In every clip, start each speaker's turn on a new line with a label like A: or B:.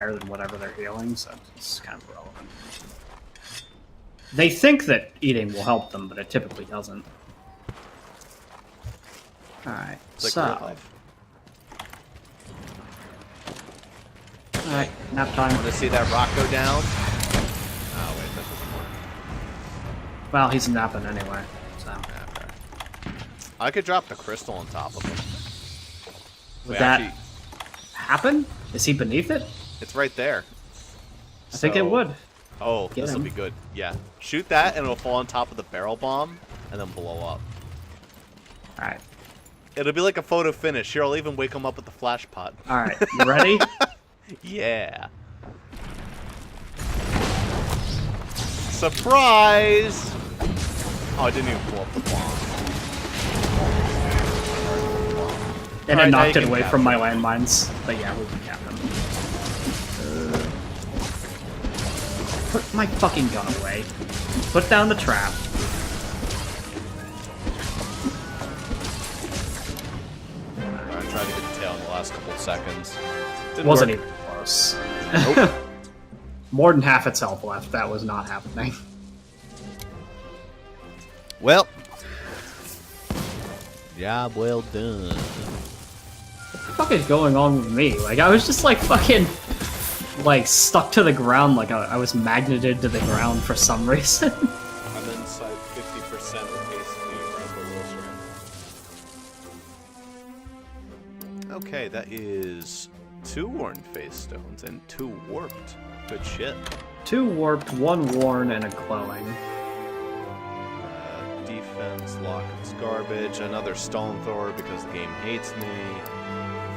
A: higher than whatever they're healing, so it's kind of irrelevant. They think that eating will help them, but it typically doesn't. Alright,
B: like
A: so... Alright, nap time.
B: Want to see that rock go down? Oh, wait, that doesn't work.
A: Well, he's napping anyway, so...
B: Okay. I could drop the crystal on top of him.
A: Would that happen? Is he beneath it?
B: It's right there.
A: I think it would.
B: Oh, this will be good. Yeah. Shoot that, and it'll fall on top of the barrel bomb, and then blow up.
A: Alright.
B: It'll be like a photo finish. Here, I'll even wake him up with the flash pot.
A: Alright, you ready?
B: Yeah. Surprise! Oh, I didn't even pull up the bomb.
A: And it knocked it away from my landmines. But yeah, we can cap him. Put my fucking gun away. Put down the trap.
B: I tried to get the tail in the last couple of seconds.
A: Wasn't even close.
B: Nope.
A: More than half its health left. That was not happening.
B: Well. Job well done.
A: What the fuck is going on with me? Like, I was just like fucking... like, stuck to the ground like I was magneted to the ground for some reason.
B: I'm inside 50% of basically. Okay, that is 2 worn face stones and 2 warped. Good shit.
A: 2 warped, 1 worn, and a glowing.
B: Defense, lock is garbage. Another stone thrower because the game hates me.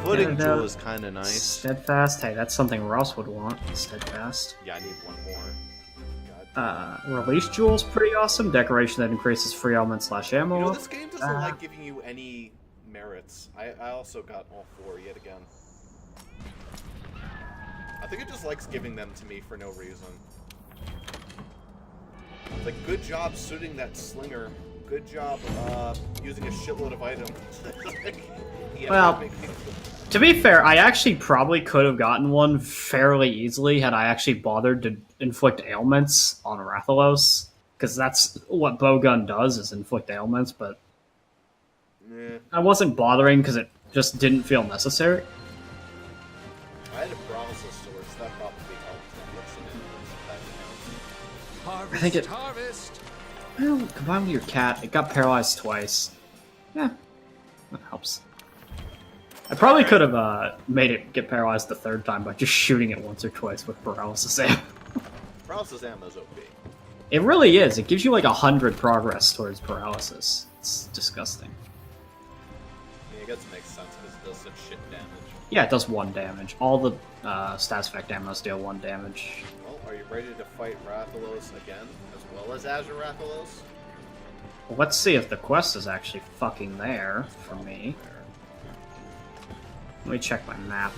B: Footing jewel is kind of nice.
A: Steadfast, hey, that's something Ross would want. Steadfast.
B: Yeah, I need 1 more.
A: Release jewel's pretty awesome. Decoration that increases free element / ammo.
B: You know, this game doesn't like giving you any merits. I also got all 4 yet again. I think it just likes giving them to me for no reason. Like, good job suiting that slinger. Good job using a shitload of items. Yeah,
A: well, to be fair, I actually probably could have gotten one fairly easily had I actually bothered to inflict ailments on Rathalos. Because that's what Bowgun does, is inflict ailments, but... I wasn't bothering because it just didn't feel necessary.
B: I had a paralysis sword, so that probably helped.
A: I think it... Well, combined with your cat, it got paralyzed twice. Yeah, that helps. I probably could have made it get paralyzed the 3rd time by just shooting it once or twice with paralysis ammo.
B: Paralysis ammo is OP.
A: It really is. It gives you like 100 progress towards paralysis. It's disgusting.
B: I mean, I guess it makes sense because it does such shit damage.
A: Yeah, it does 1 damage. All the stats effect ammos deal 1 damage.
B: Well, are you ready to fight Rathalos again, as well as Azure Rathalos?
A: Well, let's see if the quest is actually fucking there for me. Let me check my map.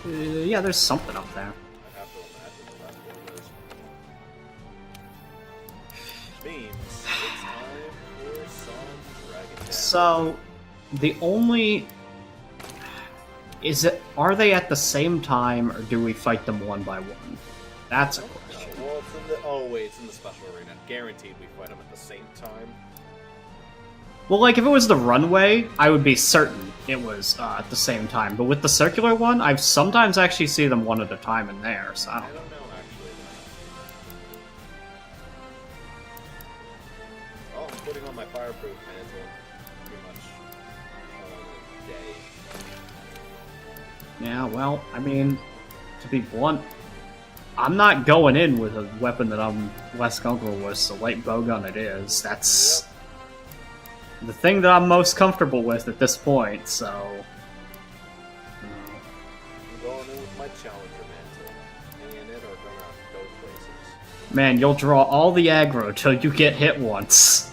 A: Yeah, there's something up there.
B: I have to imagine that's what it is. Means it's time for some dragon damage.
A: So, the only... Are they at the same time, or do we fight them 1 by 1? That's a question.
B: Well, it's in the... Oh, wait, it's in the special arena. Guaranteed we fight them at the same time.
A: Well, like, if it was the runway, I would be certain it was at the same time. But with the circular one, I've sometimes actually see them 1 at a time in there, so I don't know.
B: Actually. Oh, I'm putting on my fireproof mantle pretty much all day.
A: Yeah, well, I mean, to be blunt, I'm not going in with a weapon that I'm less comfortable with, so light bowgun it is. That's... the thing that I'm most comfortable with at this point, so...
B: I'm going in with my challenger mantle. Me and it are gonna go places.
A: Man, you'll draw all the aggro till you get hit once.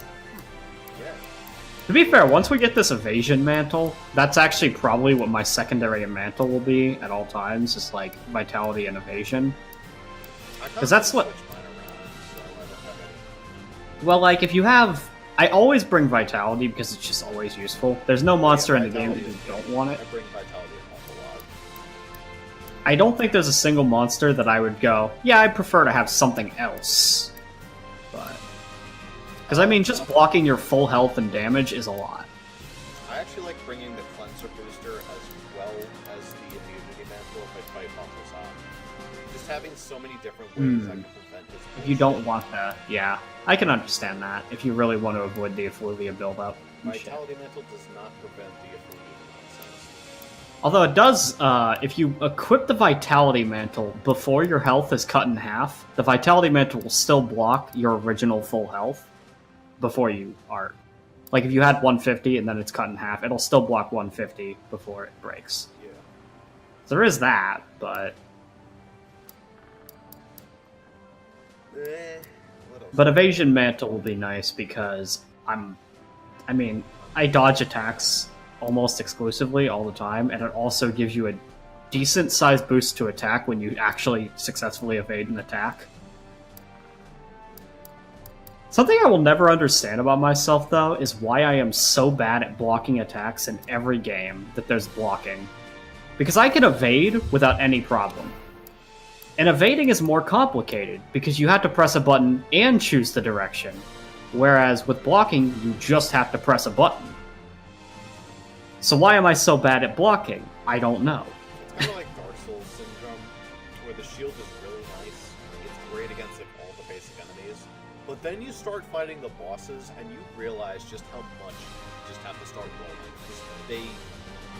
B: Yeah.
A: To be fair, once we get this evasion mantle, that's actually probably what my secondary mantle will be at all times, is like vitality and evasion. Because that's what... Well, like, if you have... I always bring Vitality because it's just always useful. There's no monster in the game that you don't want it.
B: I bring Vitality an awful lot.
A: I don't think there's a single monster that I would go, yeah, I'd prefer to have something else. But... Because, I mean, just blocking your full health and damage is a lot.
B: I actually like bringing the Cleanser Booster as well as the Immunity Mantle if I fight Buffalo's Hot. Just having so many different ways I can prevent this.
A: If you don't want that, yeah. I can understand that, if you really want to avoid the Effluvia buildup.
B: Vitality Mantle does not prevent the Effluvia nonsense.
A: Although it does, if you equip the Vitality Mantle before your health is cut in half, the Vitality Mantle will still block your original full health before you are... Like, if you had 150 and then it's cut in half, it'll still block 150 before it breaks.
B: Yeah.
A: So there is that, but... But Evasion Mantle will be nice because I dodge attacks almost exclusively all the time, and it also gives you a decent-sized boost to attack when you actually successfully evade an attack. Something I will never understand about myself, though, is why I am so bad at blocking attacks in every game that there's blocking. Because I can evade without any problem. And evading is more complicated, because you have to press a button and choose the direction. Whereas with blocking, you just have to press a button. So why am I so bad at blocking? I don't know.
B: It's kind of like Dark Souls syndrome, where the shield is really nice. It's great against like, all the basic enemies. But then you start fighting the bosses, and you realize just how much you just have to start rolling. Because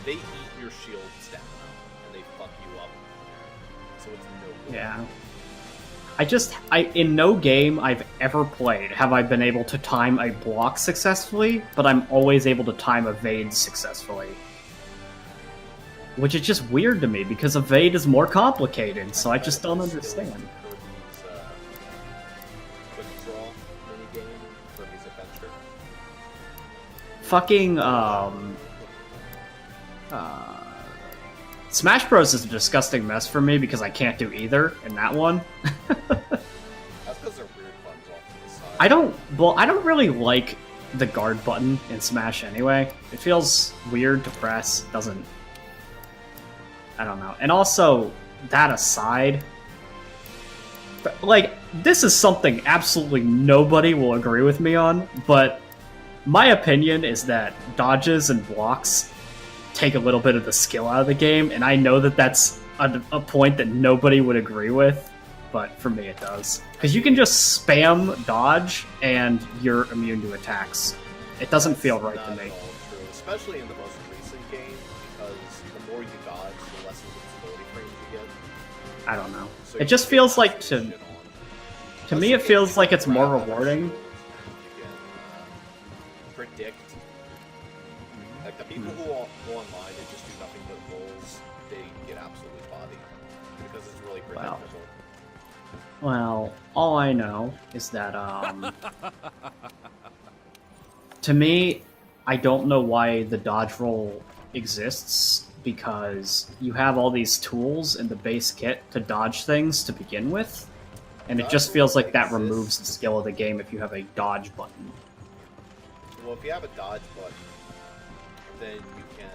B: they eat your shield stamina, and they fuck you up. So it's no good.
A: Yeah. In no game I've ever played have I been able to time a block successfully, but I'm always able to time evade successfully. Which is just weird to me, because evade is more complicated, so I just don't understand.
B: Quick draw minigame, Kirby's Adventure.
A: Fucking, Smash Bros. Is a disgusting mess for me because I can't do either in that one.
B: That's because they're weird buttons off to the side.
A: I don't really like the guard button in Smash anyway. It feels weird to press, I don't know. And also, that aside, like, this is something absolutely nobody will agree with me on, but my opinion is that dodges and blocks take a little bit of the skill out of the game, and I know that that's a point that nobody would agree with, but for me it does. Because you can just spam dodge, and you're immune to attacks. It doesn't feel right to me.
B: Not at all true, especially in the most recent game, because the more you dodge, the less invincibility frames you get.
A: I don't know.
B: So
A: It just feels like to me it feels like it's more rewarding.
B: You can predict. Like the people who go online and just do nothing but rolls, they get absolutely bodied because it's really predictable.
A: Well, all I know is that, to me, I don't know why the dodge roll exists, because you have all these tools in the base kit to dodge things to begin with, and it just feels like that removes the skill of the game if you have a dodge button.
B: Well, if you have a dodge button, then you can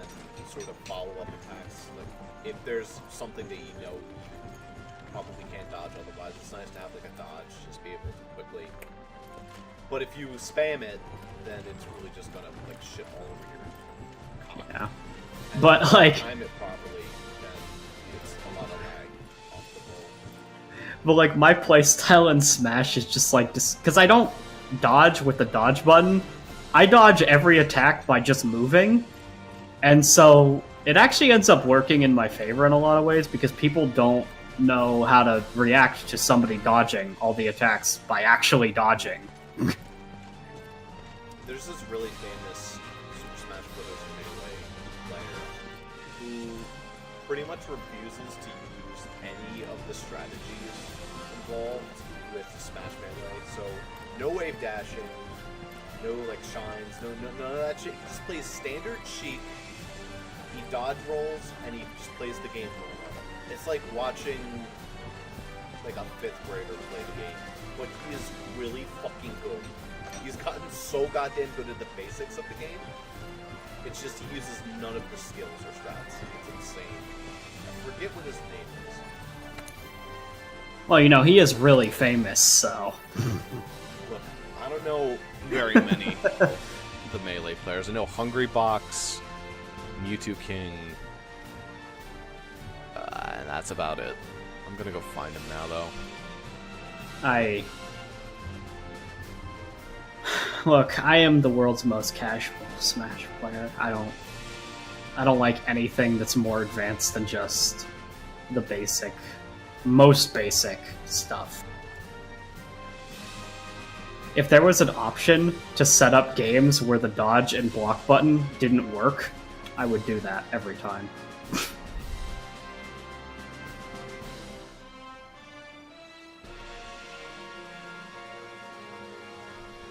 B: sort of follow up attacks. Like, if there's something that you know you probably can't dodge otherwise, it's nice to have like a dodge, just be able to quickly. But if you spam it, then it's really just gonna like shit all over your cock.
A: Yeah.
B: And
A: But,
B: if you
A: like...
B: time it properly, then it's a lot of lag off the roll.
A: But, like, my playstyle in Smash is just like... Because I don't dodge with the dodge button. I dodge every attack by just moving. And so it actually ends up working in my favor in a lot of ways, because people don't know how to react to somebody dodging all the attacks by actually dodging.
B: There's this really famous Super Smash Bros. Melee player who pretty much refuses to use any of the strategies involved with Smash Melee. So no wave dashing, no like shines, none of that shit. He just plays standard Sheik. He dodge rolls and he just plays the game normal. It's like watching like a 5th grader play the game, but he is really fucking good. He's gotten so goddamn good at the basics of the game. It's just he uses none of the skills or strats. It's insane. forget what his name is.
A: Well, you know, he is really famous, so...
B: Look, I don't know very many of the Melee players. I know Hungry Box, Mewtwo King, and that's about it. I'm gonna go find him now, though.
A: Look, I am the world's most casual Smash player. I don't like anything that's more advanced than just the most basic stuff. If there was an option to set up games where the dodge and block button didn't work, I would do that every time.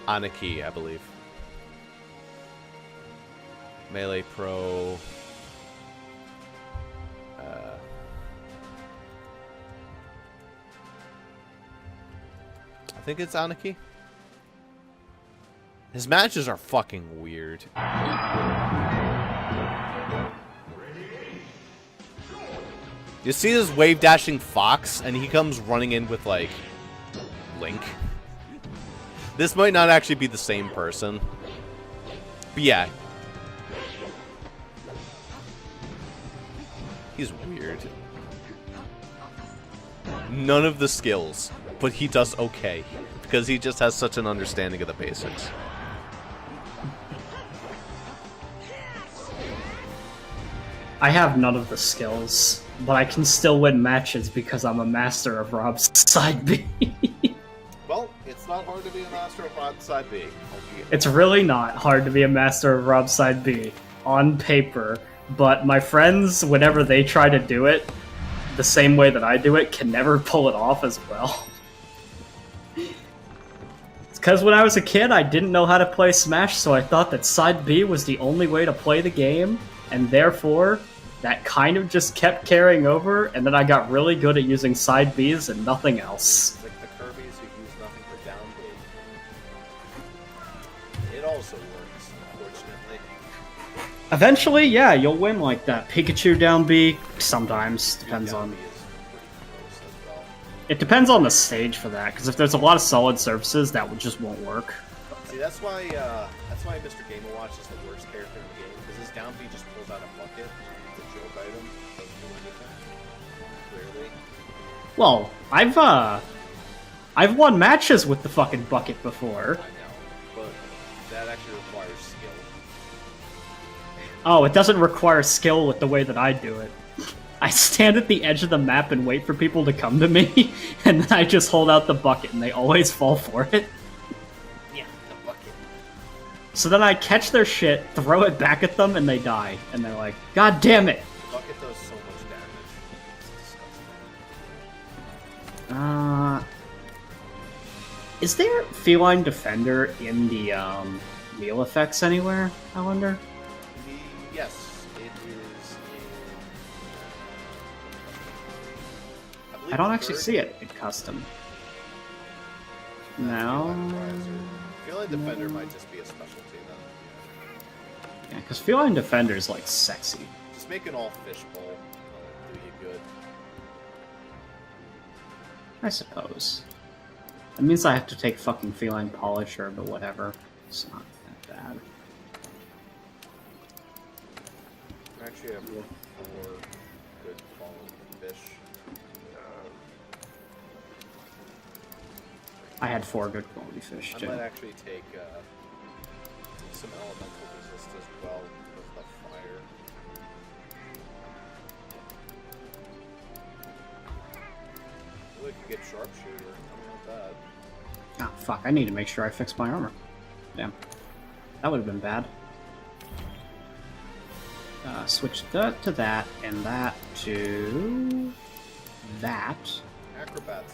B: Aniki, I believe. Melee Pro. I think it's Aniki. His matches are fucking weird. You see this wave dashing fox, and he comes running in with like Link. This might not actually be the same person. But yeah. He's weird. None of the skills, but he does okay. Because he just has such an understanding of the basics.
A: I have none of the skills, but I can still win matches because I'm a master of Rob's side B.
B: Well, it's not hard to be a master of Rob's side B.
A: It's really not hard to be a master of Rob's side B on paper, but my friends, whenever they try to do it the same way that I do it, can never pull it off as well. It's because when I was a kid, I didn't know how to play Smash, so I thought that side B was the only way to play the game, and therefore, that kind of just kept carrying over, and then I got really good at using side Bs and nothing else.
B: Like the Kirby's who use nothing for down B. It also works, unfortunately.
A: Eventually, yeah, you'll win like that. Pikachu down B, sometimes. Depends on...
B: Down B is pretty close as well.
A: It depends on the stage for that, because if there's a lot of solid surfaces, that just won't work.
B: See, that's why Mr. Game & Watch is the worst character in the game, because his down B just pulls out a bucket. It's a joke item. Doesn't do anything. Clearly.
A: Well, I've won matches with the fucking bucket before.
B: I know, but that actually requires skill.
A: Oh, it doesn't require skill with the way that I do it. I stand at the edge of the map and wait for people to come to me, and then I just hold out the bucket, and they always fall for it.
B: Yeah, the bucket.
A: So then I catch their shit, throw it back at them, and they die. And they're like, God damn it!
B: The bucket does so much damage. It's disgusting.
A: Is there Feline Defender in the meal effects anywhere, I wonder?
B: Yes, it is in...
A: I don't actually see it in custom. No.
B: Feline Defender might just be a specialty then.
A: Yeah, because Feline Defender is like sexy.
B: Just make an all fishbowl. That'll do you good.
A: I suppose. That means I have to take fucking Feline Polisher, but whatever. It's not that bad.
B: Actually, I have 4 good quality fish.
A: I had 4 good quality fish, too.
B: I might actually take some elemental resist as well with the fire. We could get sharpshooter. Something like that.
A: Ah, fuck, I need to make sure I fix my armor. Damn. That would have been bad. Switch that to that, and that to... that.
B: Acrobats.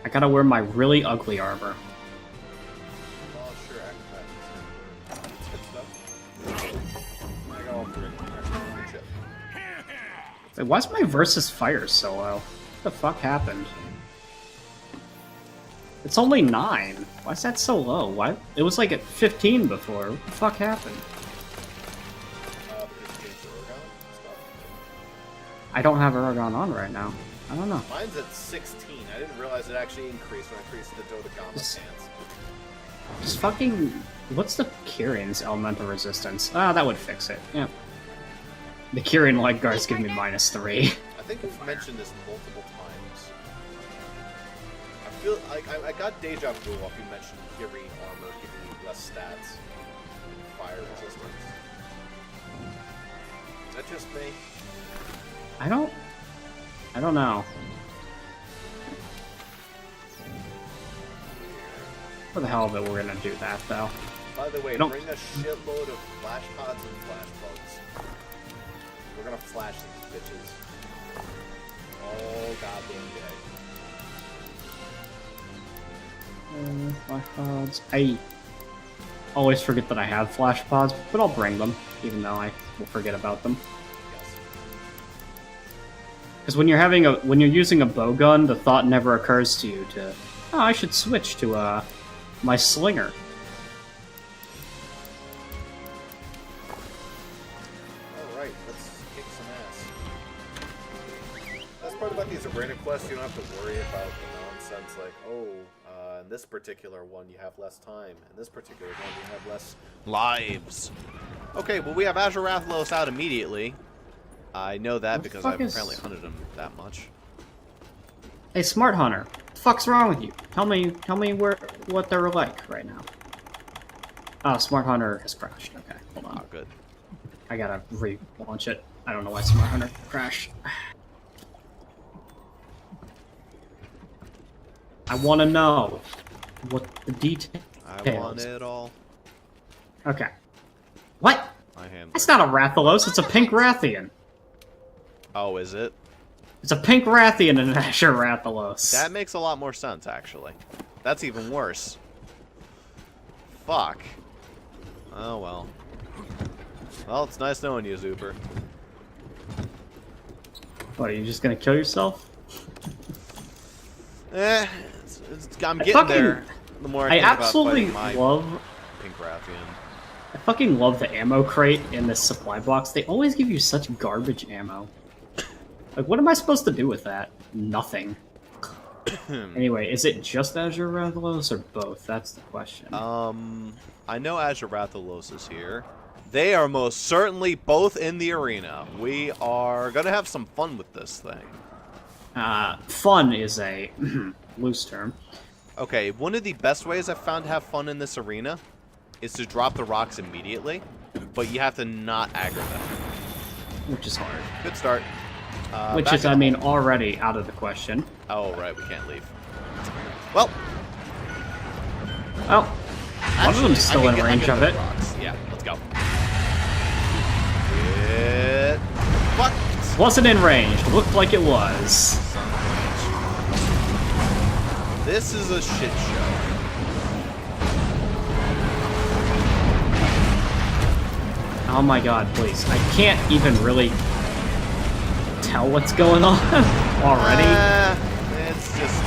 A: I gotta wear my really ugly armor.
B: Oh, sure, acrobats. It's good stuff. I got all 3. Chip.
A: Wait, why's my versus fire so low? What the fuck happened? It's only 9. Why is that so low? Why? It was like at 15 before. What the fuck happened? I don't have Aragon on right now. I don't know.
B: Mine's at 16. I didn't realize it actually increased when I increased the Dodogama stance.
A: Just fucking... What's the Kieran's elemental resistance? Ah, that would fix it. Yeah. The Kieran leg guards give me -3.
B: I think we've mentioned this multiple times. I feel like I got deja vu off you mentioned Kieran armor giving me less stats and fire resistance. Is that just me?
A: I don't know. For the hell of it, we're gonna do that, though.
B: By the way, bring a shitload of flash pods and flash bugs. We're gonna flash these bitches. All goddamn day.
A: Flash pods. I always forget that I have flash pods, but I'll bring them, even though I will forget about them. Because when you're using a bow gun, the thought never occurs to you to, oh, I should switch to my slinger.
B: Alright, let's kick some ass. That's part about these arena quests, you don't have to worry about the nonsense like, oh, in this particular one you have less time, in this particular one you have less lives. Okay, well we have Azure Rathalos out immediately. I know that because I've apparently hunted him that much.
A: Hey, Smart Hunter, what the fuck's wrong with you? Tell me what they're like right now. Oh, Smart Hunter has crashed. Okay, hold on.
B: Oh, good.
A: I gotta relaunch it. I don't know why Smart Hunter crashed. I want to know what the details.
B: I want it all.
A: Okay. What?
B: My hand.
A: That's not a Rathalos. It's a pink Rathian.
B: Oh, is it?
A: It's a pink Rathian and an Azure Rathalos.
B: That makes a lot more sense, actually. That's even worse. Fuck. Oh, well. Well, it's nice knowing you, Zuper.
A: What, are you just gonna kill yourself?
B: I'm getting there. The more I think
A: absolutely
B: about
A: love
B: pink Rathian.
A: I fucking love the ammo crate in this supply box. They always give you such garbage ammo. Like, what am I supposed to do with that? Nothing. Anyway, is it just Azure Rathalos or both? That's the question.
B: I know Azure Rathalos is here. They are most certainly both in the arena. We are gonna have some fun with this thing.
A: Fun is a loose term.
B: Okay, one of the best ways I've found to have fun in this arena is to drop the rocks immediately, but you have to not aggro them.
A: Which is hard.
B: Good start.
A: Which is, I mean, already out of the question.
B: Oh, right, we can't leave. Well.
A: Well, one of them's still in range of it.
B: Yeah, let's go. What?
A: Wasn't in range. Looked like it was.
B: This is a shit show.
A: Oh my god, please. I can't even really tell what's going on already.
B: It's just,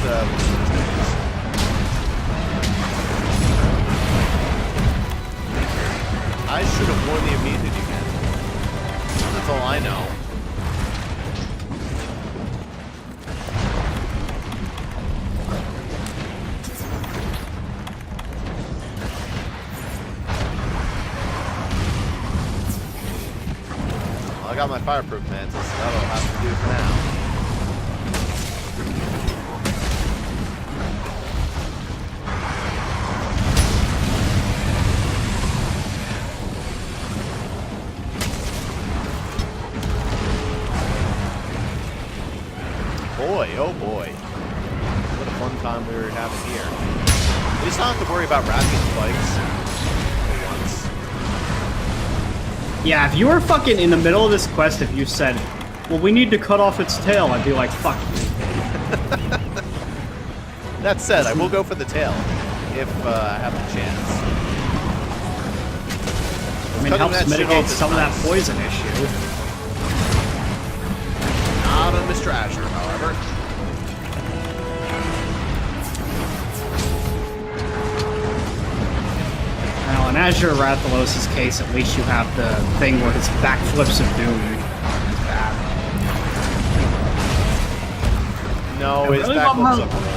B: I should have worn the immunity again. That's all I know. I got my fireproof mantis, so that'll have to do for now. Boy, oh boy. What a fun time we were having here. We just don't have to worry about Rathian spikes.
A: Yeah, if you were fucking in the middle of this quest, if you said, well, we need to cut off its tail, I'd be like, fuck you.
B: That said, I will go for the tail, if I have the chance.
A: I mean, it helps mitigate some of that poison issue.
B: Not on Mr. Azure, however.
A: Well, in Azure Rathalos' case, at least you have the thing where his backflips of doom. Bad.
B: No, his back looks up really.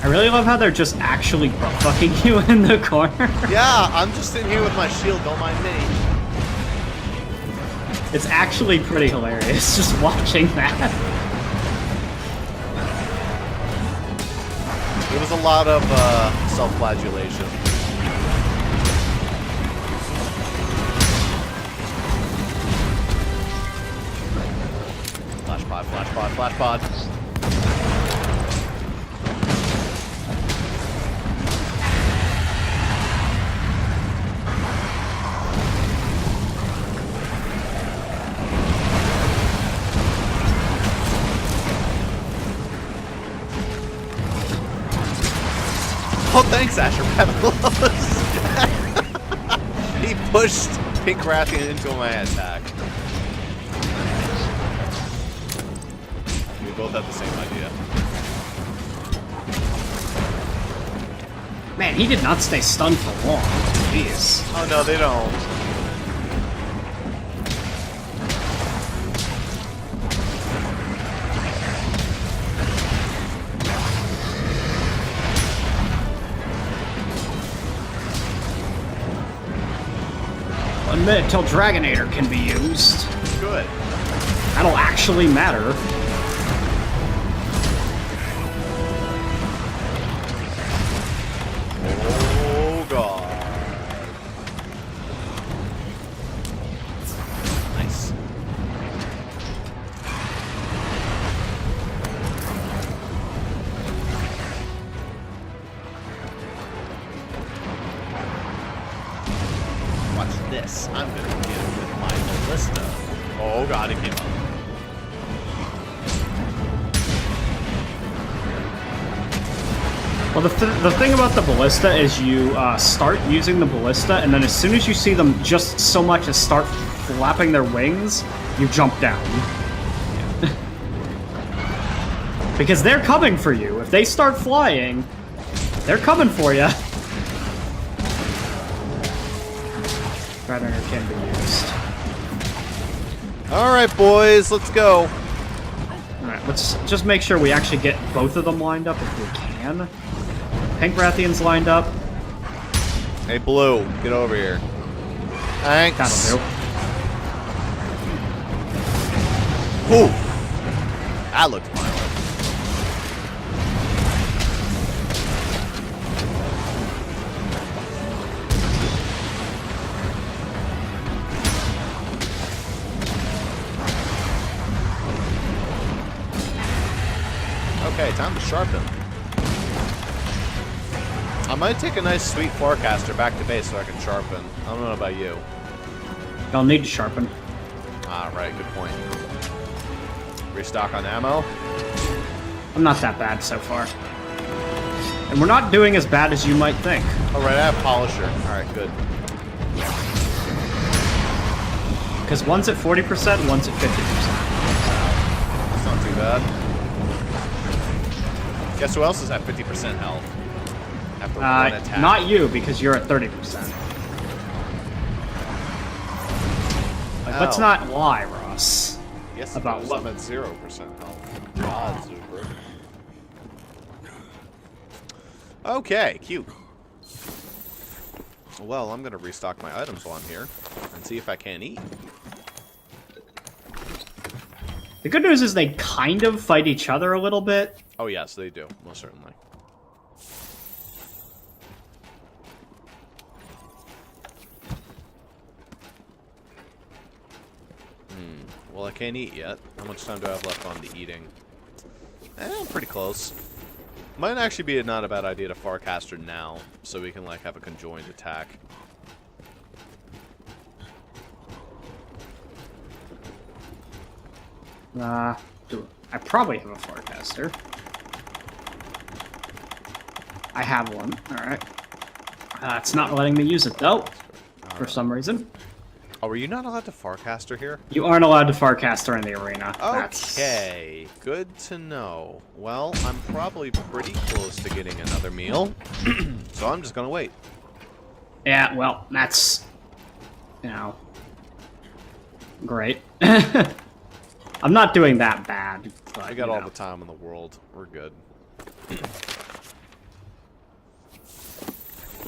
A: I really love how they're just actually butt-fucking you in the corner.
B: Yeah, I'm just sitting here with my shield, don't mind me.
A: It's actually pretty hilarious just watching that.
B: It was a lot of self-flagellation. Flash pod, flash pod, flash pod. Oh, thanks, Asher Pedalos. He pushed Pink Rathian into my attack. We both have the same idea.
A: Man, he did not stay stunned for long. Jeez.
B: Oh no, they don't.
A: One minute till Dragonator can be used.
B: Good.
A: That'll actually matter.
B: Oh god. Nice. Watch this. I'm gonna get it with my ballista. Oh god, it came up.
A: Well, the thing about the ballista is you start using the ballista, and then as soon as you see them just so much as start flapping their wings, you jump down. Because they're coming for you. If they start flying, they're coming for you. Predator can be used.
B: Alright, boys, let's go.
A: Alright, let's just make sure we actually get both of them lined up if we can. Pink Rathian's lined up.
B: Hey, Blue, get over here. Thanks.
A: That'll do.
B: Ooh. That looked violent. Okay, time to sharpen. I might take a nice sweet forecaster back to base so I can sharpen. I don't know about you.
A: Y'all need to sharpen.
B: Alright, good point. Restock on ammo.
A: I'm not that bad so far. And we're not doing as bad as you might think.
B: Alright, I have Polisher. Alright, good.
A: Because one's at 40%, one's at 50%.
B: That's not too bad. Guess who else is at 50% health? After one attack.
A: Not you, because you're at 30%. Like, let's not lie, Ross.
B: Yes,
A: about what?
B: I'm at 0% health. God, Zuper. Okay, cute. Well, I'm gonna restock my items while I'm here and see if I can eat.
A: The good news is they kind of fight each other a little bit.
B: Oh yes, they do, most certainly. Well, I can't eat yet. How much time do I have left on the eating? I'm pretty close. Might actually be not a bad idea to Farcaster now, so we can like have a conjoined attack.
A: I probably have a Farcaster. I have one. Alright. It's not letting me use it, though, for some reason.
B: Oh, were you not allowed to Farcaster here?
A: You aren't allowed to Farcaster in the arena.
B: Okay, good to know. Well, I'm probably pretty close to getting another meal, so I'm just gonna wait.
A: Yeah, well, that's, you know, great. I'm not doing that bad. But,
B: I got all the time in the world. We're good.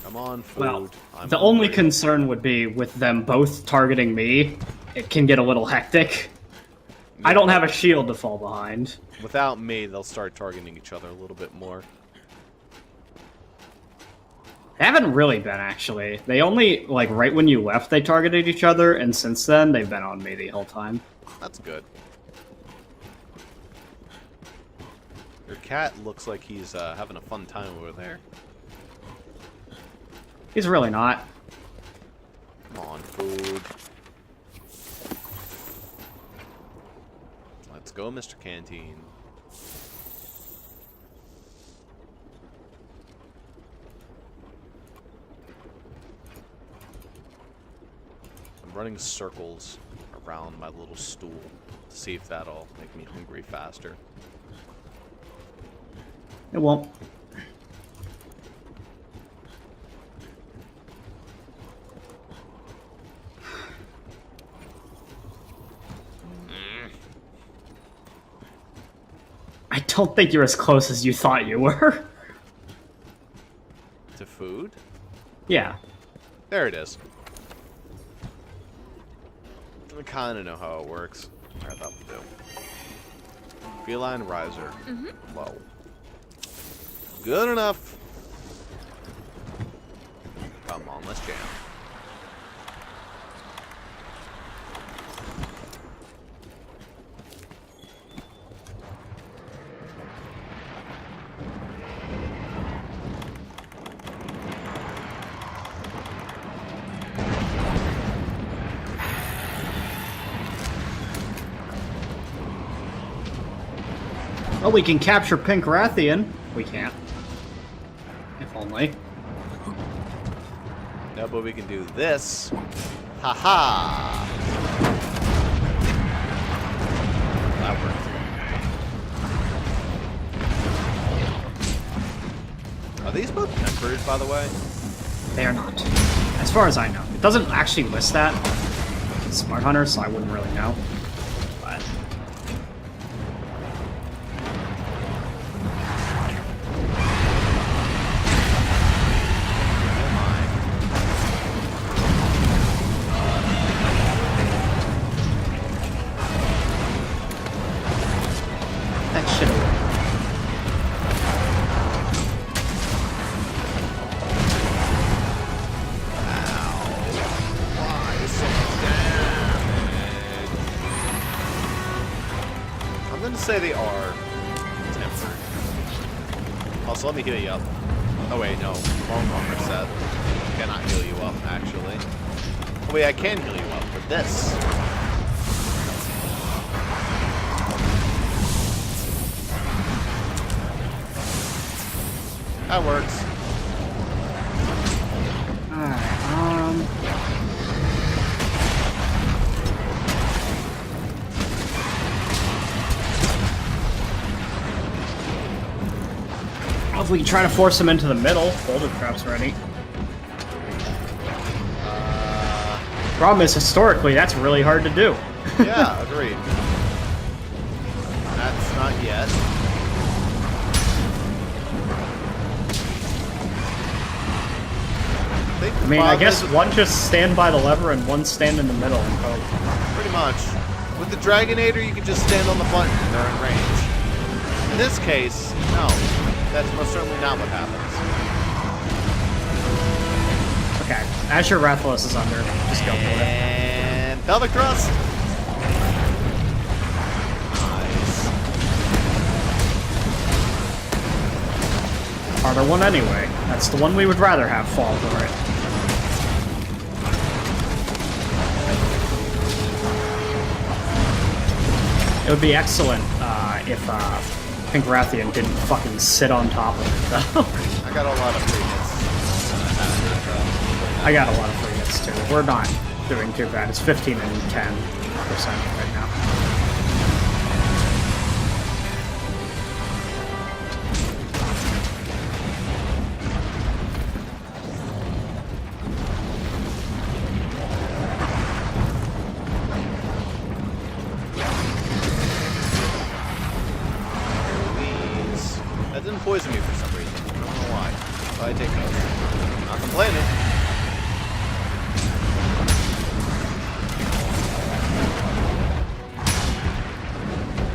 B: Come on, food.
A: Well,
B: I'm
A: the only
B: hungry.
A: concern would be with them both targeting me. It can get a little hectic. I don't have a shield to fall behind.
B: Without me, they'll start targeting each other a little bit more.
A: They haven't really been, actually. They only, like, right when you left, they targeted each other, and since then, they've been on me the whole time.
B: That's good. Your cat looks like he's having a fun time over there.
A: He's really not.
B: Come on, food. Let's go, Mr. Canteen. I'm running circles around my little stool to see if that'll make me hungry faster.
A: It won't. I don't think you're as close as you thought you were.
B: To food?
A: Yeah.
B: There it is. I kind of know how it works. Alright, that'll do. Feline riser. Low. Good enough. Come on, let's jam.
A: Well, we can capture Pink Rathian. We can't. If only.
B: No, but we can do this. Ha-ha! That worked. Are these both tempered, by the way?
A: They are not. As far as I know. It doesn't actually list that. Smart Hunter, so I wouldn't really know. But... that shit away.
B: I'm gonna say they are tempered. Also, let me heal you up. Oh wait, no. Wrong armor set. Cannot heal you up, actually. Oh wait, I can heal you up with this. That works.
A: Alright, well, if we can try to force him into the middle, boulder trap's ready. Problem is, historically, that's really hard to do.
B: Yeah, agreed. That's not yet.
A: I mean, I guess one just stand by the lever and one stand in the middle and hope.
B: Pretty much. With the Dragonator, you can just stand on the button and they're in range. In this case, no. That's most certainly not what happens.
A: Okay, Azure Rathalos is under. Just go for it.
B: And Pelvic Thrust! Nice.
A: Harder one anyway. That's the one we would rather have fall for it. It would be excellent if Pink Rathian didn't fucking sit on top of it, though.
B: I got a lot of free hits.
A: I got a lot of free hits, too. We're not doing too bad. It's 15 and 10% right now.
B: didn't poison me for some reason. I don't know why. But I take those. I'm not complaining.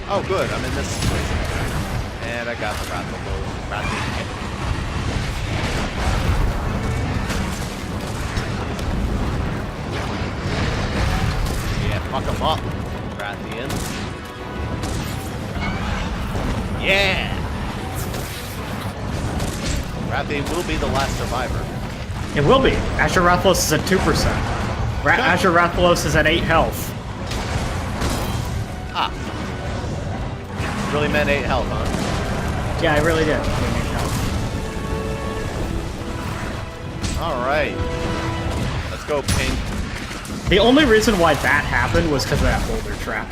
B: Oh, good. I'm in this situation. And I got the Rathian. Yeah, fuck him up, Rathian. Yeah! Rathian will be the last survivor.
A: It will be. Azure Rathalos is at 2%. Azure Rathalos is at 8 health.
B: Ah. Really meant 8 health, huh?
A: Yeah, I really did.
B: Alright. Let's go, Pink.
A: The only reason why that happened was because of that boulder trap.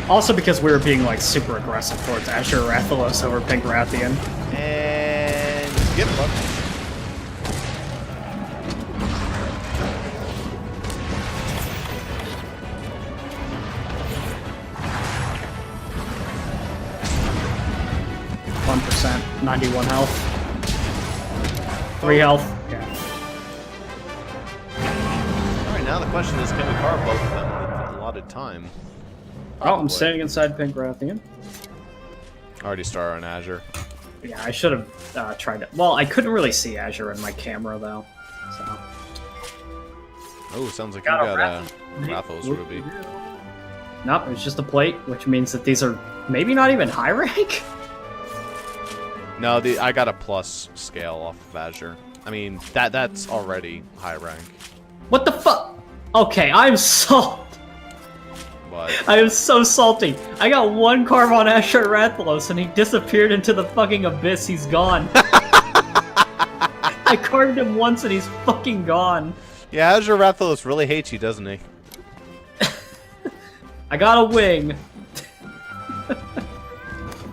A: Also because we were being like super aggressive towards Azure Rathalos over Pink Rathian.
B: And skip up.
A: %, 91 health. 3 health. Yeah.
B: Alright, now the question is, can we carve both of them with allotted time?
A: Oh, I'm standing inside Pink Rathian.
B: Already started on Azure.
A: Yeah, I should have tried it. Well, I couldn't really see Azure in my camera, though. So.
B: Oh, sounds like you got a Rathalos Ruby.
A: Nope, it's just a plate, which means that these are maybe not even high rank?
B: No, I got a plus scale off of Azure. I mean, that's already high rank.
A: What the fuck? Okay, I'm salty.
B: But
A: I am so salty. I got one carve on Azure Rathalos and he disappeared into the fucking abyss. He's gone. I carved him once and he's fucking gone.
B: yeah, Azure Rathalos really hates you, doesn't he?
A: I got a wing.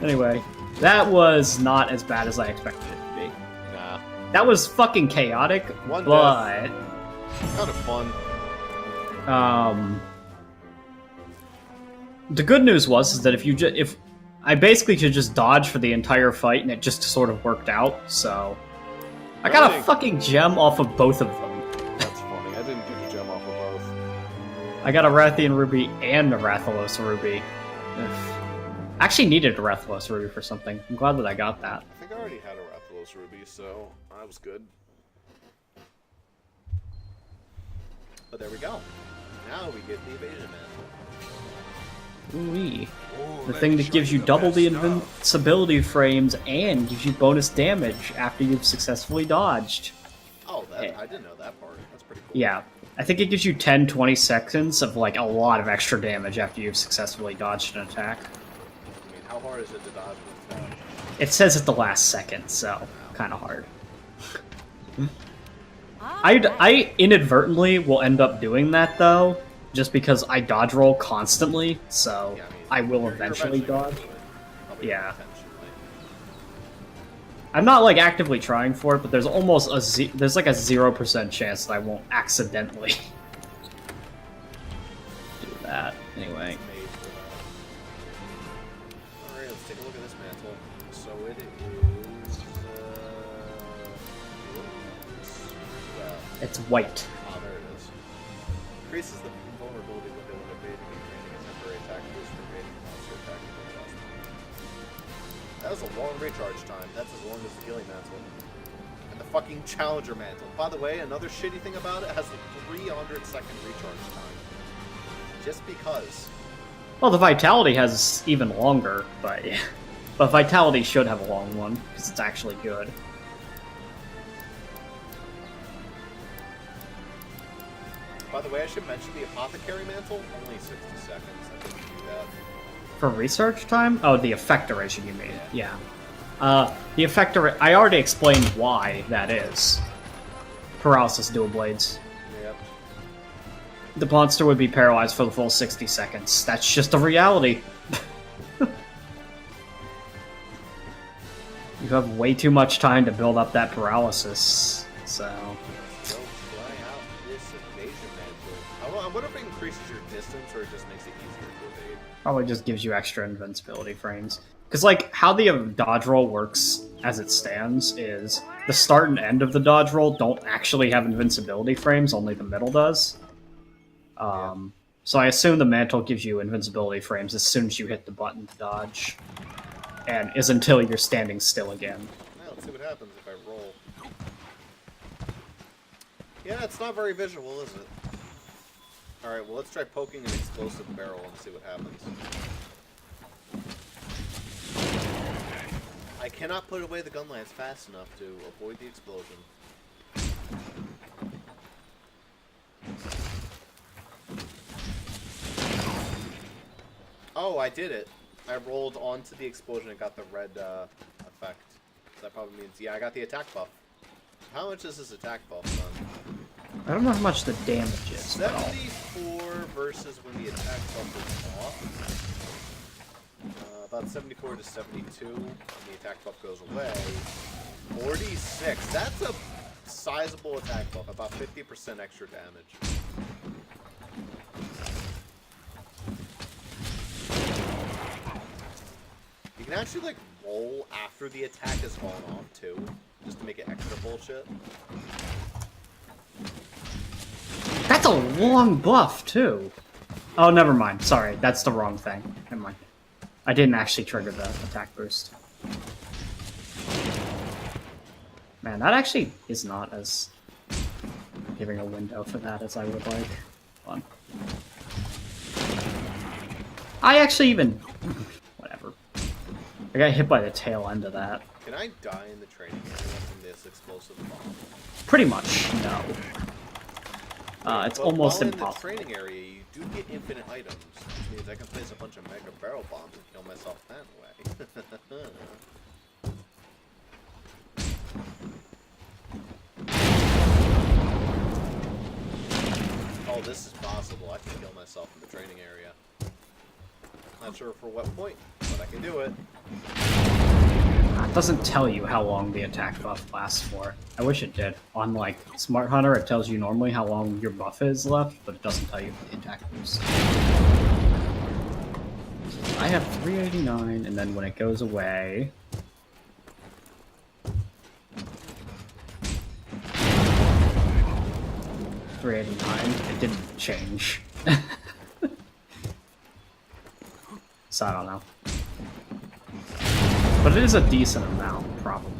A: Anyway, that was not as bad as I expected it to be.
B: Nah.
A: That was fucking chaotic,
B: One
A: but...
B: kind of fun.
A: The good news was that if I basically could just dodge for the entire fight and it just sort of worked out, so I got a fucking gem off of both of them.
B: That's funny. I didn't get a gem off of both.
A: I got a Rathian Ruby and a Rathalos Ruby. I actually needed a Rathalos Ruby for something. I'm glad that I got that.
B: I think I already had a Rathalos Ruby, so that was good. But there we go. Now we get the evasion mantle.
A: Ooh-wee. The thing that gives you double the invincibility frames and gives you bonus damage after you've successfully dodged.
B: Oh, I didn't know that part. That's pretty cool.
A: Yeah. I think it gives you 10-20 seconds of like a lot of extra damage after you've successfully dodged an attack.
B: I mean, how hard is it to dodge with that?
A: It says at the last second, so kind of hard. I inadvertently will end up doing that though, just because I dodge roll constantly, so
B: Yeah,
A: I will
B: you're
A: eventually dodge. Yeah.
B: Intentionally.
A: I'm not like actively trying for it, but there's almost there's like a 0% chance that I won't accidentally do that. Anyway.
B: Made for that. Alright, let's take a look at this mantle. So it is...
A: It's white.
B: Oh, there it is. Increases the vulnerability window when evading and granting a temporary attack boost for evading monster attack. That was a long recharge time. That's as long as the healing mantle. And the fucking challenger mantle. By the way, another shitty thing about it has a 300-second recharge time. Just because.
A: Well, the vitality has even longer, but yeah. But vitality should have a long one because it's actually good.
B: By the way, I should mention the apothecary mantle, only 60 seconds. I didn't do that.
A: For research time? Oh, the effect duration you mean. Yeah. The effect I already explained why that is. Paralysis dual blades.
B: Yep.
A: The monster would be paralyzed for the full 60 seconds. That's just a reality. You have way too much time to build up that paralysis, so...
B: Go try out this evasion mantle. I wonder if it increases your distance or it just makes it easier to evade.
A: Probably just gives you extra invincibility frames. Because, like, how the dodge roll works as it stands is the start and end of the dodge roll don't actually have invincibility frames, only the middle does. So I assume the mantle gives you invincibility frames as soon as you hit the button to dodge. And is until you're standing still again.
B: Now, let's see what happens if I roll. Yeah, it's not very visual, is it? Alright, well, let's try poking an explosive barrel and see what happens. I cannot put away the gun lance fast enough to avoid the explosion. Oh, I did it. I rolled onto the explosion and got the red effect. That probably means, yeah, I got the attack buff. How much is this attack buff done?
A: I don't know how much the damage is.
B: 74 versus when the attack buff is off. About 74 to 72 when the attack buff goes away. 46. That's a sizable attack buff. About 50% extra damage. You can actually, like, roll after the attack has gone off, too. Just to make it extra bullshit.
A: That's a long buff, too. Oh, never mind. Sorry, that's the wrong thing. Never mind. I didn't actually trigger the attack boost. Man, that actually is not as giving a window for that as I would like. Hold on. I actually even... Whatever. I got hit by the tail end of that.
B: Can I die in the training area from this explosive bomb?
A: Pretty much, no. It's
B: but
A: almost
B: while
A: impossible.
B: in the training area, you do get infinite items, which means I can place a bunch of mega barrel bombs and kill myself that way. Oh, this is possible. I can kill myself in the training area. Not sure for what point, but I can do it.
A: It doesn't tell you how long the attack buff lasts for. I wish it did. On, like, Smart Hunter, it tells you normally how long your buff is left, but it doesn't tell you the attack boost. I have 389, and then when it goes away... 389, it didn't change. So I don't know. But it is a decent amount, probably.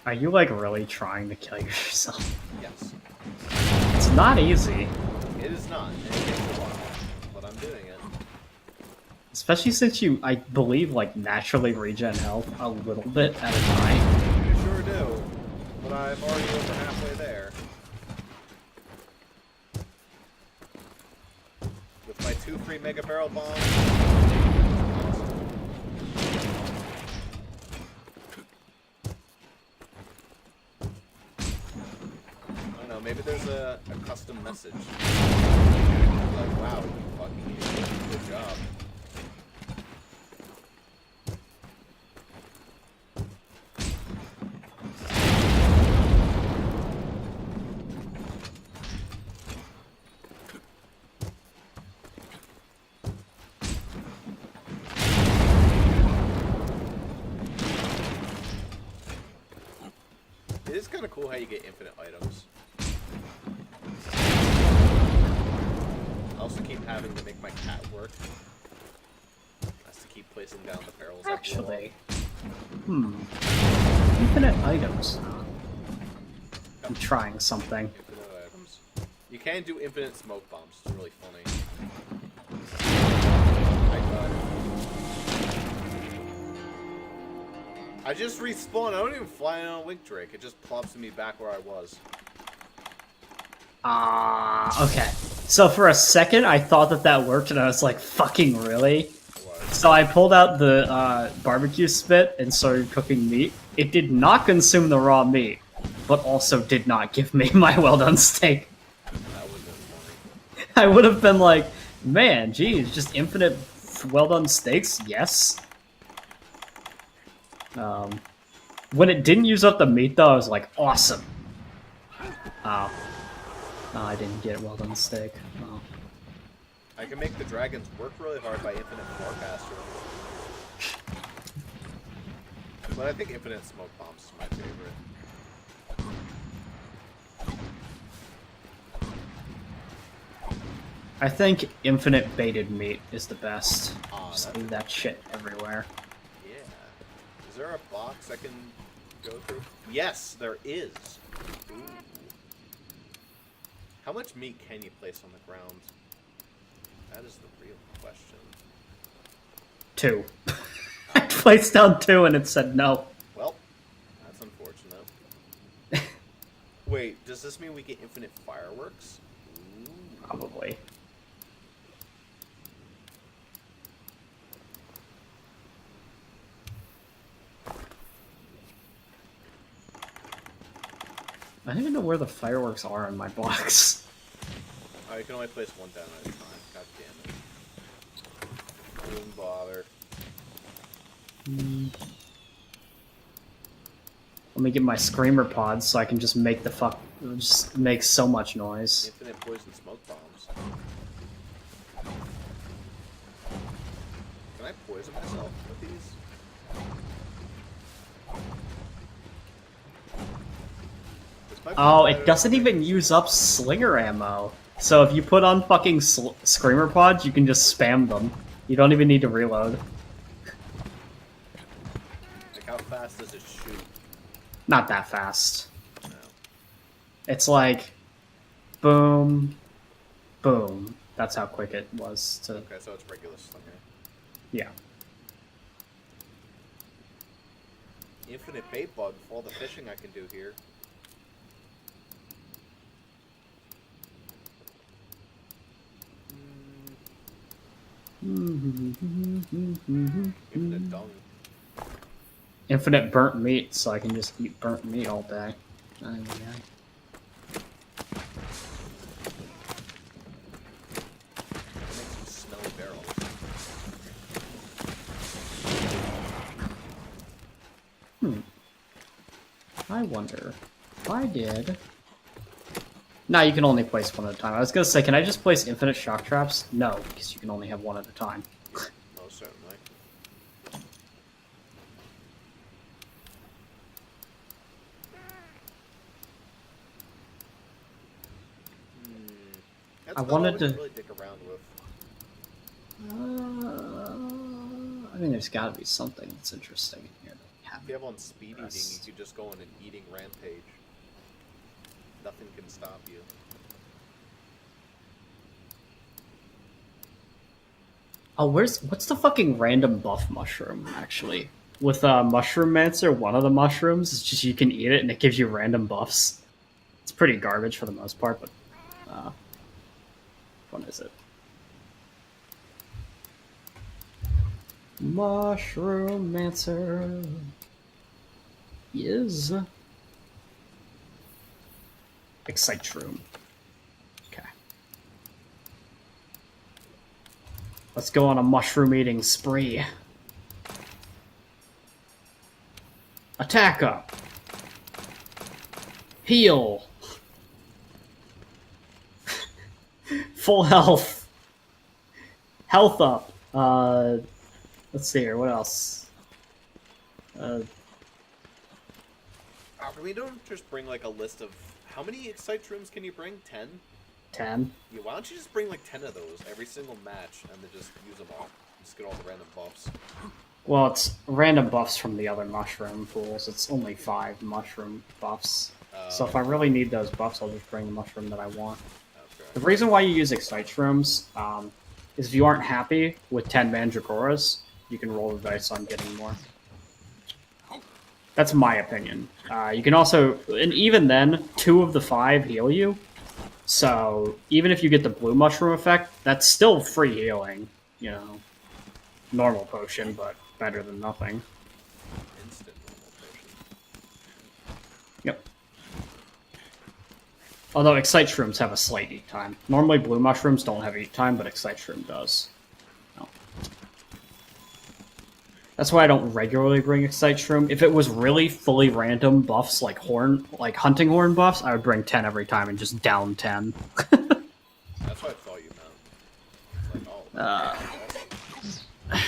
A: Are you, like, really trying to kill yourself?
B: Yes.
A: It's not easy.
B: It is not. And it takes a while, but I'm doing it.
A: Especially since you, I believe, like, naturally regen health a little bit at a time.
B: You sure do. But I'm already over halfway there. With my 2 free mega barrel bombs. I don't know, maybe there's a custom message. Like, wow, you fucking idiot. Good job. It is kind of cool how you get infinite items. I also keep having to make my cat work. Has to keep placing down the barrels.
A: Actually. Infinite items. I'm trying something.
B: Infinite items. You can do infinite smoke bombs. It's really funny. I got it. I just respawn. I don't even fly on a Wink Drake. It just plops me back where I was.
A: Okay. So for a second, I thought that worked, and I was like, fucking really?
B: What?
A: So I pulled out the barbecue spit and started cooking meat. It did not consume the raw meat, but also did not give me my well-done steak.
B: That would have been funny.
A: I would have been like, man, geez, just infinite well done steaks, yes. When it didn't use up the meat, though, I was like, awesome. Oh. No, I didn't get well done steak. Oh.
B: I can make the dragons work really hard by infinite forecaster. But I think infinite smoke bombs is my favorite.
A: I think infinite baited meat is the best. Just leave that shit everywhere.
B: Yeah. Is there a box I can go through? Yes, there is. Ooh. How much meat can you place on the ground? That is the real question.
A: 2. I placed down 2 and it said no.
B: Well, that's unfortunate. Wait, does this mean we get infinite fireworks? Ooh.
A: Probably. I don't even know where the fireworks are in my box.
B: Oh, you can only place one down at a time. God damn it. Don't bother.
A: Let me get my screamer pods so I can just make just make so much noise.
B: Infinite poison smoke bombs. Can I poison myself with these?
A: Oh, it doesn't even use up slinger ammo. So if you put on fucking screamer pods, you can just spam them. You don't even need to reload.
B: Like, how fast does it shoot?
A: Not that fast.
B: No.
A: It's like, boom, boom. That's how quick it was to...
B: Okay, so it's regular slinger.
A: Yeah.
B: Infinite bait bug for all the fishing I can do here. Infinite dung.
A: Infinite burnt meat, so I can just eat burnt meat all day. Oh, yeah.
B: Make some smelly barrels.
A: I wonder if I did... No, you can only place one at a time. I was gonna say, can I just place infinite shock traps? No, because you can only have one at a time.
B: Most certainly. That's
A: I wanted to
B: really dig around with.
A: I mean, there's got to be something that's interesting in here.
B: If you have on speed eating, you could just go on an eating rampage. Nothing can stop you.
A: Oh, what's the fucking random buff mushroom, actually? With Mushroom Mancer, one of the mushrooms is just you can eat it and it gives you random buffs. It's pretty garbage for the most part, but what is it? Mushroom Mancer is Excite Room. Okay. Let's go on a mushroom eating spree. Attack up. Heal. Full health. Health up. Let's see here. What else?
B: Can we don't just bring like a list of how many Excite rooms can you bring? 10?
A: 10.
B: Yeah, why don't you just bring like 10 of those every single match and then just use them all? Just get all the random buffs.
A: Well, it's random buffs from the other mushroom pools. It's only 5 mushroom buffs. So if I really need those buffs, I'll just bring the mushroom that I want.
B: Okay.
A: The reason why you use Excite Shrooms is if you aren't happy with 10 Mandragoras, you can roll the dice on getting more. That's my opinion. You can also, and even then, 2 of the 5 heal you. So even if you get the blue mushroom effect, that's still free healing. You know, normal potion, but better than nothing.
B: Instant normal potion.
A: Yep. Although Excite Shrooms have a slight eat time. Normally blue mushrooms don't have eat time, but Excite Shroom does. Oh. That's why I don't regularly bring Excite Shroom. If it was really fully random buffs like hunting horn buffs, I would bring 10 every time and just down 10.
B: That's what I thought you meant. Like, oh,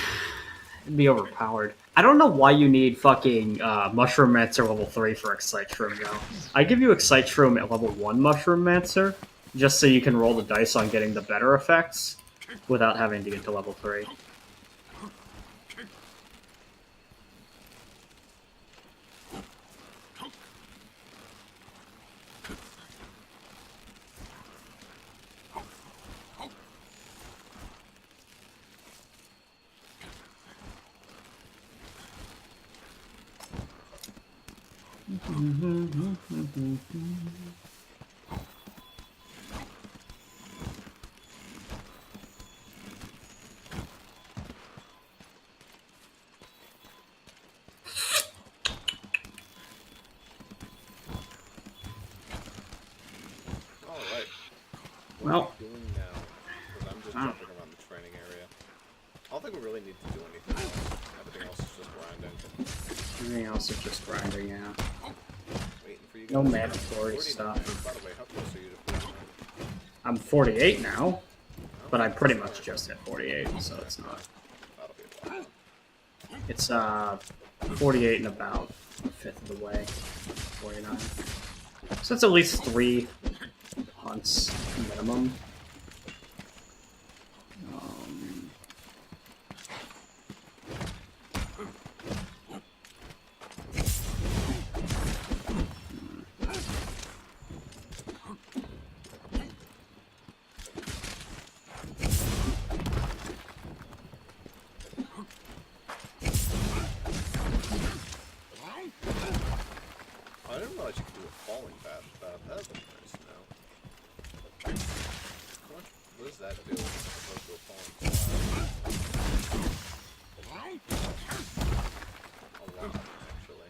A: It'd be overpowered. I don't know why you need fucking Mushroom Mancer level 3 for Excite Shroom, though. I give you Excite Shroom at level 1 Mushroom Mancer, just so you can roll the dice on getting the better effects without having to get to level 3.
B: alright. What
A: Well,
B: are we doing now? Because I'm just jumping around the training area. I don't think we really need to do anything else. Everything else is just grinding.
A: Everything else is just grinding, yeah.
B: Waiting for you guys.
A: No mandatory
B: 49.
A: stuff.
B: By the way, how close are you to 49?
A: I'm 48 now, but I pretty much just hit 48, so it's not.
B: That'll be a while.
A: It's 48 and about a fifth of the way. 49. So it's at least 3 hunts minimum.
B: I didn't realize you could do a falling bash. That's nice now. What does that do as opposed to a falling splash? A lot, actually.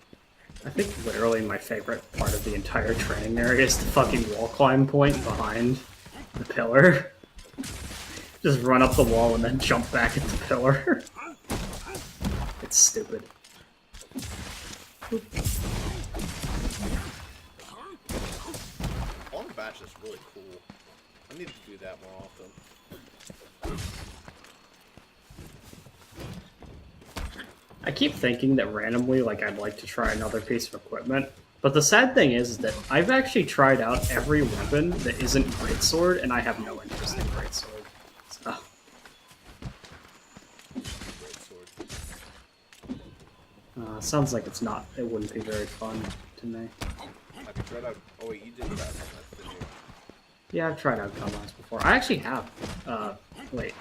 A: I think literally my favorite part of the entire training area is the fucking wall climb point behind the pillar. Just run up the wall and then jump back at the pillar. It's stupid.
B: Falling bash is really cool. I need to do that more often.
A: I keep thinking that randomly, like, I'd like to try another piece of equipment. But the sad thing is that I've actually tried out every weapon that isn't Greatsword, and I have no interest in Greatsword. So. Sounds like it wouldn't be very fun to me.
B: Have you tried out? Oh wait, you did try out that, didn't you?
A: Yeah, I've tried out gunlance before. I actually have. Wait.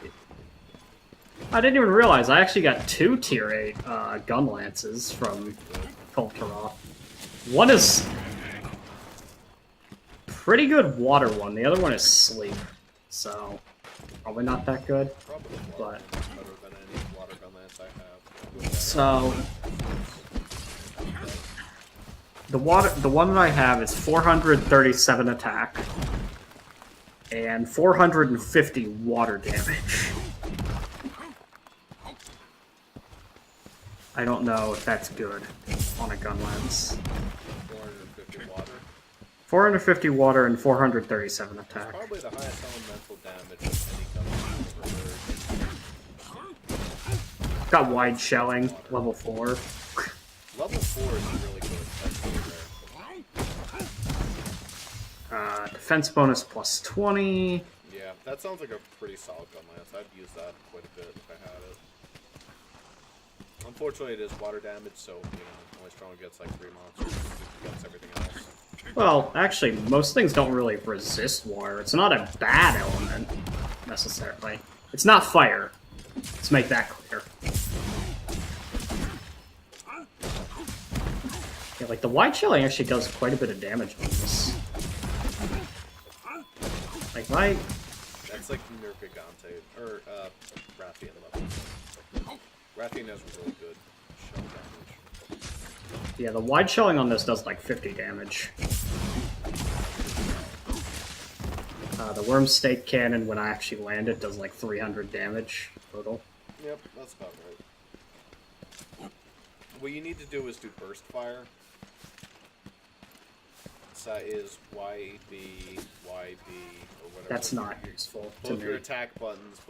A: I didn't even realize I actually got 2 tier 8 gun lances from Kulturov. One is pretty good water one. The other one is sleep. So probably not that good.
B: Probably
A: But
B: better than any water gun lance I have.
A: so the one that I have is 437 attack and 450 water damage. I don't know if that's good on a gun lens.
B: 450 water.
A: 450 water and 437 attack.
B: Probably the highest elemental damage of any gun I've ever heard.
A: Got wide shelling, level 4.
B: Level 4 is really good.
A: Defense bonus plus 20.
B: Yeah, that sounds like a pretty solid gun lance. I'd use that quite a bit if I had it. Unfortunately, it is water damage, so, you know, only strong against like 3 monsters against everything else.
A: Well, actually, most things don't really resist water. It's not a bad element, necessarily. It's not fire. Let's make that clear. Yeah, like, the wide shelling actually does quite a bit of damage on this. Like, my...
B: That's like Nerf Gigante, or, Rathian level. Rathian has really good shell damage.
A: Yeah, the wide shelling on this does like 50 damage. The Worm Stake Cannon, when I actually land it, does like 300 damage total.
B: Yep, that's about right. what you need to do is do burst fire. So that is YB, or whatever.
A: That's not useful to
B: both
A: me.
B: your attack buttons,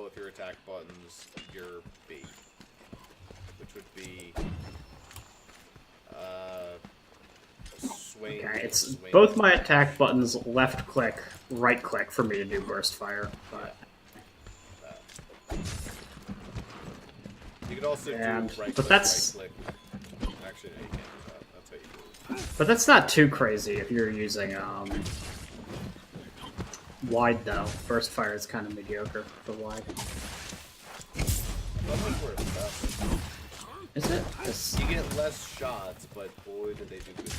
B: your B. Which would be swing.
A: Okay, it's
B: swing.
A: both my attack buttons left click, right click for me to do burst fire. But
B: you could also do right click,
A: but that's
B: right click. Actually, no, you can't do that. That's how you do it.
A: but that's not too crazy if you're using wide though. Burst fire is kind of mediocre for wide. Is it?
B: You get less shots, but boy, did they do good.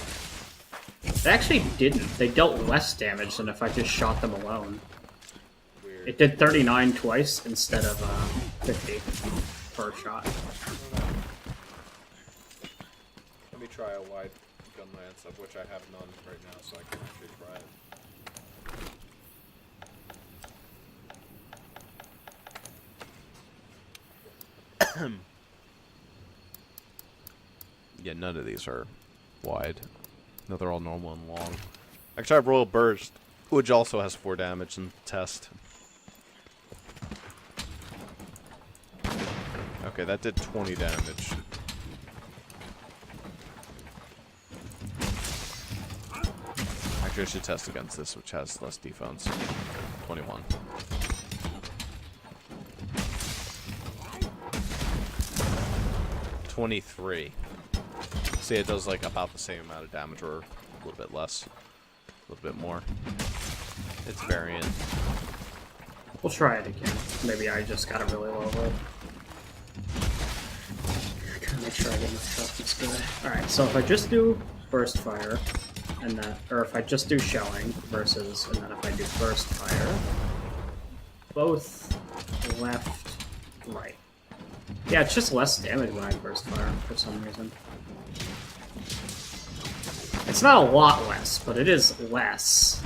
A: They actually didn't. They dealt less damage than if I just shot them alone.
B: Weird.
A: It did 39 twice instead of 50 per shot.
B: Let me try a wide gun lance, of which I have none right now, so I can actually try it. Yeah, none of these are wide. No, they're all normal and long. I tried Royal Burst, which also has 4 damage in test. Okay, that did 20 damage. Actually, I should test against this, which has less defense. 21. $23. See, it does like about the same amount of damage, or a little bit less, a little bit more. It's variant.
A: We'll try it again. Maybe I just got a really low roll. Gotta make sure I get my shots good. Alright, so if I just do burst fire, and then, or if I just do shelling versus, and then if I do burst fire, both left, right. Yeah, it's just less damage when I burst fire for some reason. It's not a lot less, but it is less.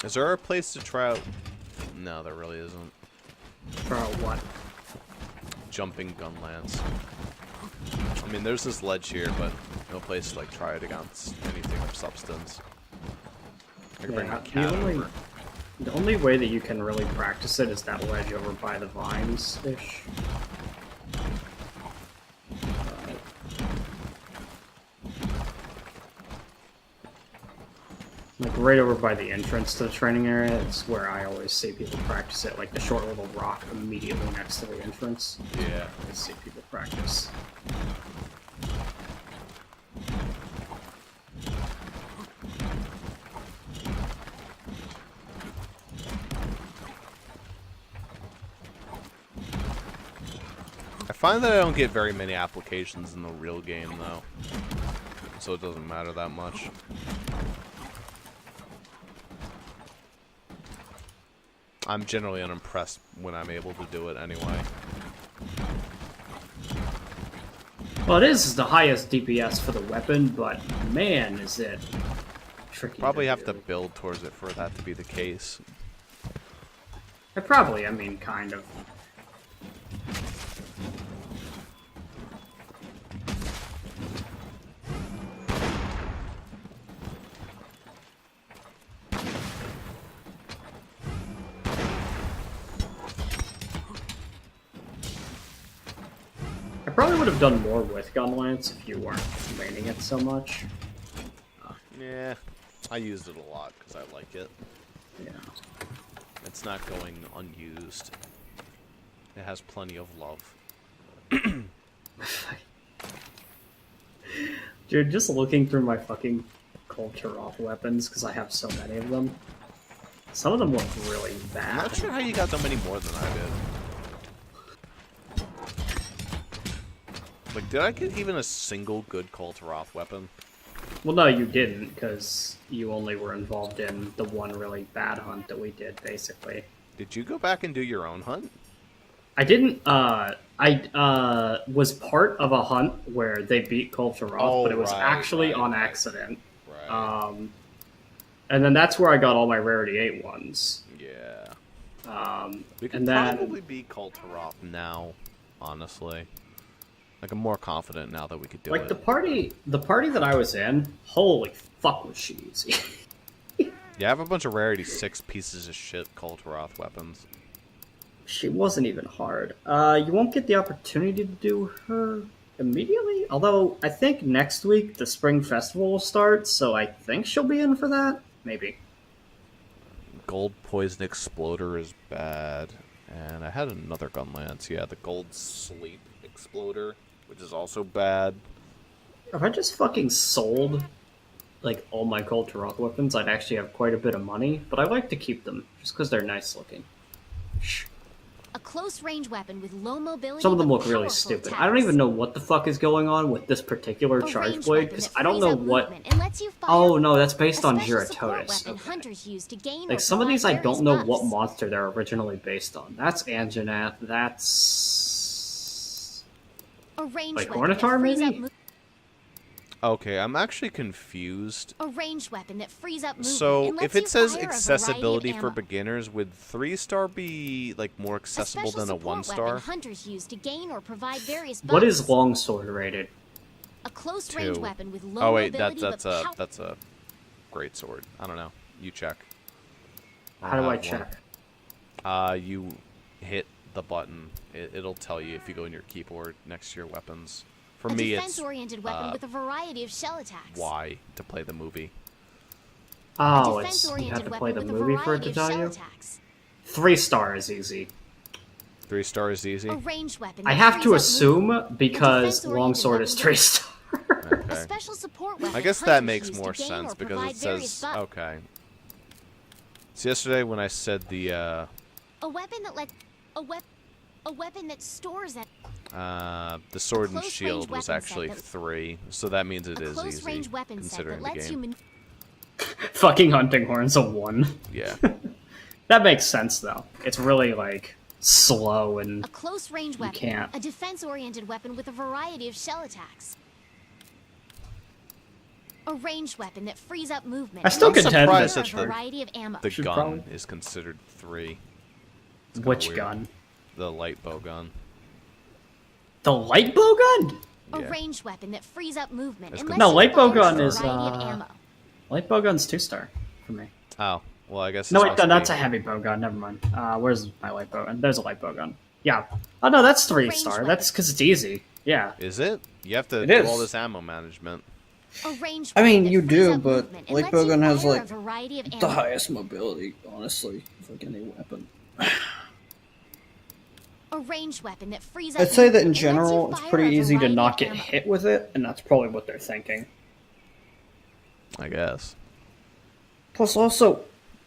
B: Is there a place to try out? No, there really isn't.
A: For what?
B: Jumping gun lance. I mean, there's this ledge here, but no place to like try it against anything of substance. I can bring my cat over.
A: The only way that you can really practice it is that ledge over by the vines-ish. Like right over by the entrance to the training area, it's where I always see people practice it, like the short little rock immediately next to the entrance.
B: Yeah.
A: I see people practice.
B: I find that I don't get very many applications in the real game, though. So it doesn't matter that much. I'm generally unimpressed when I'm able to do it anyway.
A: Well, it is the highest DPS for the weapon, but man, is it tricky.
B: Probably have to build towards it for that to be the case.
A: I mean, kind of. I probably would have done more with gun lance if you weren't laning it so much.
B: Yeah, I used it a lot because I like it.
A: Yeah.
B: It's not going unused. It has plenty of love.
A: Dude, just looking through my fucking culture off weapons, because I have so many of them. Some of them look really
B: I'm
A: bad.
B: not sure how you got so many more than I did. Like, did I get even a single good Kultaroth weapon?
A: Well, no, you didn't, because you only were involved in the one really bad hunt that we did, basically.
B: Did you go back and do your own hunt?
A: I didn't, I was part of a hunt where they beat Kultaroth, but it was actually on accident.
B: Right.
A: And then that's where I got all my Rarity 8 ones.
B: Yeah. We
A: And
B: could
A: then,
B: probably beat Kultaroth now, honestly. Like, I'm more confident now that we could do
A: like,
B: it.
A: the party that I was in, holy fuck was she easy.
B: Yeah, I have a bunch of Rarity 6 pieces of shit Kultaroth weapons.
A: She wasn't even hard. You won't get the opportunity to do her immediately, although I think next week the Spring Festival will start, so I think she'll be in for that. Maybe.
B: Gold Poison Exploder is bad. And I had another gun lance. Yeah, the Gold Sleep Exploder, which is also bad.
A: If I just fucking sold, like, all my Kultaroth weapons, I'd actually have quite a bit of money, but I like to keep them, just because they're nice looking.
C: A close-range weapon with low mobility.
A: Some of them look really stupid. I don't even know what the fuck is going on with this particular charge blade, because I don't know what... Oh, no, that's based on Giratotis. Okay. Like, some of these I don't know what monster they're originally based on. That's Anjanath, that's... like, Ornithar, maybe?
B: Okay, I'm actually confused.
C: A ranged weapon that frees up movement.
B: So, if it says accessibility for beginners, would 3-star be like more accessible than a 1-star?
C: Hunters use to gain or provide various
A: what is longsword rated?
C: A close range weapon with low
B: oh wait,
C: mobility,
B: that's a great sword. I don't know. You check.
A: How do I check?
B: You hit the button. It'll tell you if you go in your keyboard next to your weapons. For me, it's
C: defense-oriented weapon with a variety of shell attacks.
B: Y to play the movie.
A: Oh, you have to play the movie for it to tell you? 3-star is easy.
B: 3-star is easy?
C: A ranged weapon
A: I have to assume because longsword is 3-star.
B: Okay.
C: Special support weapon
B: I guess that makes more sense because it says... Okay. So yesterday when I said the...
C: A weapon that lets... A weapon that stores at...
B: the sword and shield was actually 3, so that means it is easy, considering the game.
A: Fucking hunting horn's a 1.
B: Yeah.
A: That makes sense, though. It's really, like, slow and
C: a close range weapon,
A: can't.
C: A defense-oriented weapon with a variety of shell attacks. A ranged weapon that frees up movement.
A: I still contend that
B: the gun is considered 3.
A: Which gun?
B: The light bow gun.
A: The light bow gun?
C: A ranged weapon that frees up movement.
A: No, light bow gun is light bow gun's 2-star for me.
B: Oh, well, I guess.
A: No, wait, that's a heavy bow gun. Never mind. Where's my light bow gun? There's a light bow gun. Yeah. Oh no, that's 3-star. That's because it's easy. Yeah.
B: Is it? You have to do all this ammo management.
D: I mean, you do, but light bowgun has like the highest mobility, honestly, of like any weapon.
C: A ranged weapon that frees up
A: I'd say that in general, it's pretty easy to not get hit with it, and that's probably what they're thinking.
B: I guess.
A: Plus, also,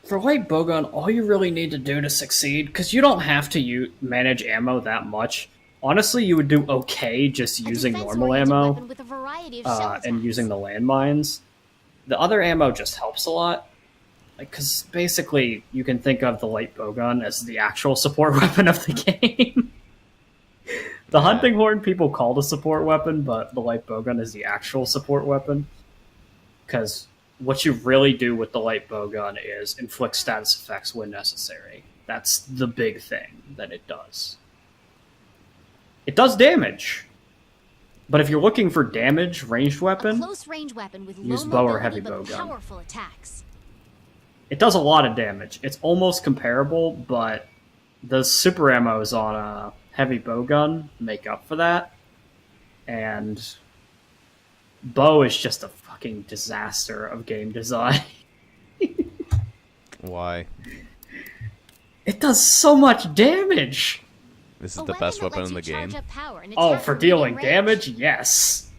A: for light bowgun, all you really need to do to succeed, because you don't have to manage ammo that much. Honestly, you would do okay just using normal ammo and using the landmines. The other ammo just helps a lot. Because basically, you can think of the light bowgun as the actual support weapon of the game. The hunting horn people call the support weapon, but the light bowgun is the actual support weapon. Because what you really do with the light bowgun is inflict status effects when necessary. That's the big thing that it does. It does damage. But if you're looking for damage, ranged weapon, use bow or heavy bowgun. It does a lot of damage. It's almost comparable, but the super ammos on a heavy bowgun make up for that. And bow is just a fucking disaster of game design.
B: Why?
A: It does so much damage!
B: This is the best weapon in the game.
A: Oh, for dealing damage? Yes.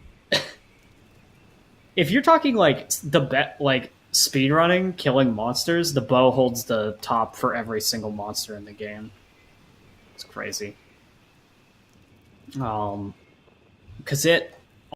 A: If you're talking like speedrunning, killing monsters, the bow holds the top for every single monster in the game. It's crazy. because it